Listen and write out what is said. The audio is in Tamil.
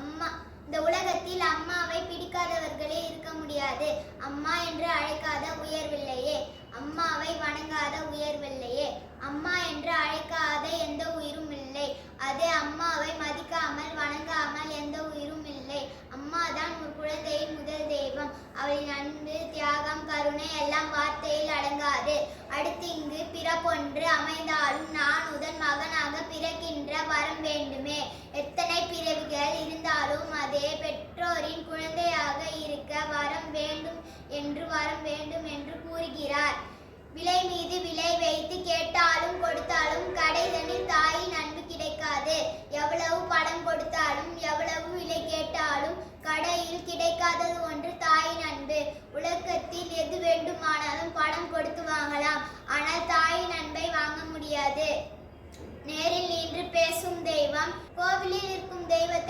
அம்மா இந்த உலகத்தில் அம்மாவை பிடிக்காதவர்களே இருக்க முடியாது. அம்மா என்று அழைக்காத உயர்வில்லையே, அம்மாவை வணங்காத உயர்வில்லையே. அம்மா என்று அழைக்காத எந்த உயிரும் இல்லை. அதே அம்மாவை மதிக்காமல் வணங்காமல் எந்த உயிரும் இல்லை. அம்மாதான் ஒரு குழந்தையின் முதல் தெய்வம். அவளின் அன்பு, தியாகம், கருணை எல்லாம் வார்த்தையில் அடங்காது. அடுத்து இங்கு பிறப்பொன்று அமைந்தாலும் நான் உதன் மகனாக பிறக்கின்ற வரம் வேண்டுமே. எத்தனை பிறவிகள் இருந்தாலும் அதே பெற்றோரின் குழந்தையாக இருக்க வரம் வேண்டும் என்று கூறுகிறார். விலை மீது விலை வைத்து கேட்டாலும் கொடுத்தாலும் கடைதனில் தாயின் அன்பு கிடைக்காது. எவ்வளவு பணம் கொடுத்தாலும் எவ்வளவு விலை கேட்டாலும் கடையில் கிடைக்காதது ஒன்று தாயின் அன்பு. உலகத்தில் எது வேண்டுமானாலும் பணம் கொடுத்து வாங்கலாம், ஆனால் தாயின் அன்பை வாங்க முடியாது. நேரில் நின்று பேசும் தெய்வம், கோவிலில் இருக்கும் தெய்வத்தை